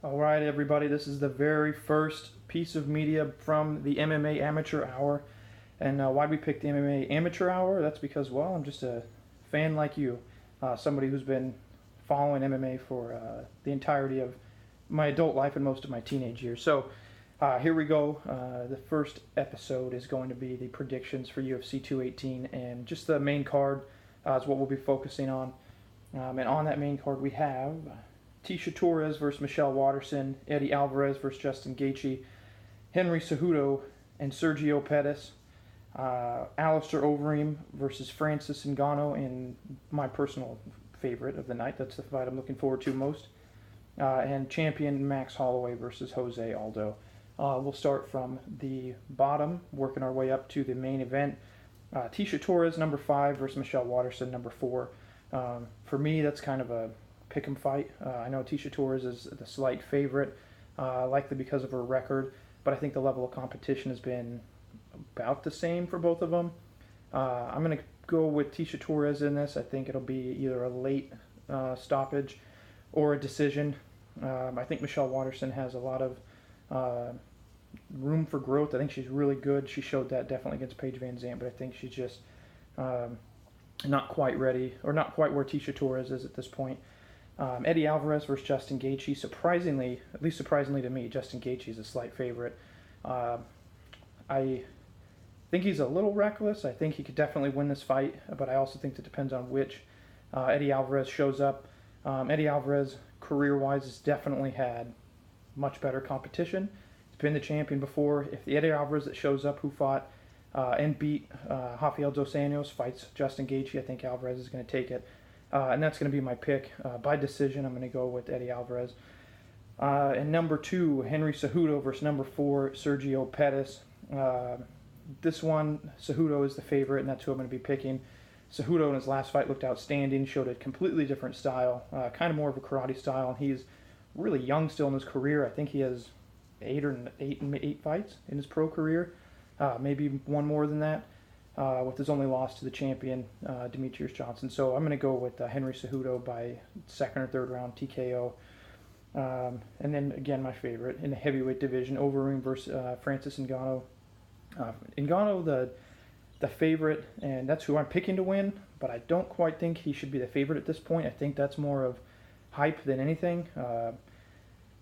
All right, everybody, this is the very first piece of media from the MMA Amateur Hour. And why we picked the MMA Amateur Hour? That's because, well, I'm just a fan like you, somebody who's been following MMA for the entirety of my adult life and most of my teenage years. So here we go. The first episode is going to be the predictions for UFC 218, and just the main card is what we'll be focusing on. And on that main card, we have Tecia Torres versus Michelle Waterson, Eddie Alvarez versus Justin Gaethje, Henry Cejudo and Sergio Pettis, Alistair Overeem versus Francis Ngannou, in my personal favorite of the night. That's the fight I'm looking forward to most. And champion Max Holloway versus Jose Aldo. We'll start from the bottom, working our way up to the main event. Tecia Torres, number 5, versus Michelle Waterson, number 4. For me, that's kind of a pick'em fight. I know Tecia Torres is the slight favorite, likely because of her record, but I think the level of competition has been about the same for both of them. I'm going to go with Tecia Torres in this. I think it'll be either a late stoppage or a decision. I think Michelle Waterson has a lot of room for growth. I think she's really good. She showed that definitely against Paige Van Zandt, but I think she's just not quite ready, or not quite where Tecia Torres is at this point. Eddie Alvarez versus Justin Gaethje. Surprisingly, at least surprisingly to me, Justin Gaethje is a slight favorite. I think he's a little reckless. I think he could definitely win this fight, but I also think it depends on which Eddie Alvarez shows up. Eddie Alvarez, career-wise, has definitely had much better competition. He's been the champion before. If the Eddie Alvarez that shows up, who fought and beat Rafael Dos Anjos, fights Justin Gaethje, I think Alvarez is going to take it. And that's going to be my pick. By decision, I'm going to go with Eddie Alvarez. And number 2, Henry Cejudo versus number 4, Sergio Pettis. This one, Cejudo is the favorite, and that's who I'm going to be picking. Cejudo in his last fight looked outstanding, showed a completely different style, kind of more of a karate style, and he's really young still in his career. I think he has 8 fights in his pro career, maybe one more than that. With his only loss to the champion, Demetrius Johnson. So I'm going to go with Henry Cejudo by second or third round TKO. And then, again, my favorite in the heavyweight division, Overeem versus Francis Ngannou. Ngannou, the favorite, and that's who I'm picking to win, but I don't quite think he should be the favorite at this point. I think that's more of hype than anything.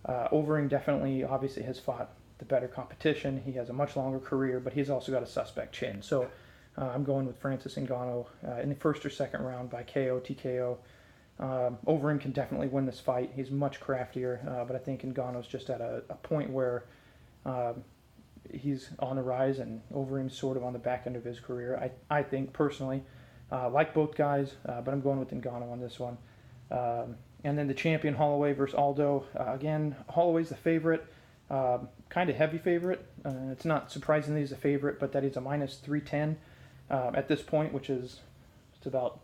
Overeem definitely, obviously, has fought the better competition. He has a much longer career, but he's also got a suspect chin. So I'm going with Francis Ngannou in the first or second round by KO, TKO. Overeem can definitely win this fight. He's much craftier, but I think Ngannou's just at a point where he's on the rise, and Overeem's sort of on the back end of his career. I think, personally, like both guys, but I'm going with Ngannou on this one. And then the champion, Holloway versus Aldo. Again, Holloway's the favorite. Kind of heavy favorite. It's not surprisingly he's a favorite, but that he's a minus 310 at this point, which is it's about,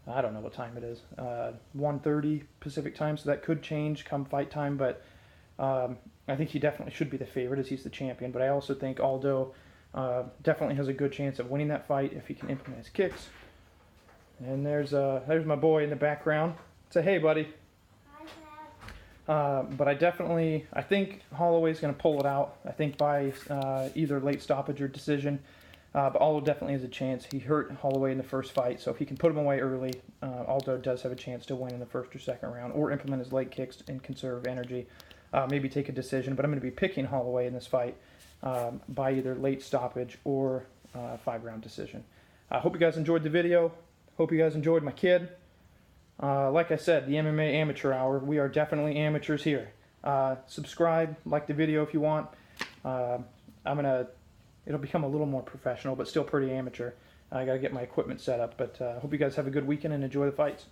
I don't know what time it is, 1:30 Pacific time, so that could change come fight time, but I think he definitely should be the favorite as he's the champion. But I also think Aldo definitely has a good chance of winning that fight if he can implement his kicks. And there's my boy in the background. Say hey, buddy. But I think Holloway's going to pull it out. I think by either late stoppage or decision. But Aldo definitely has a chance. He hurt Holloway in the first fight, so if he can put him away early, Aldo does have a chance to win in the first or second round, or implement his leg kicks and conserve energy. Maybe take a decision, but I'm going to be picking Holloway in this fight by either late stoppage or 5-round decision. I hope you guys enjoyed the video. Hope you guys enjoyed my kid. Like I said, the MMA Amateur Hour, we are definitely amateurs here. Subscribe, like the video if you want. It'll become a little more professional, but still pretty amateur. I got to get my equipment set up, but hope you guys have a good weekend and enjoy the fights.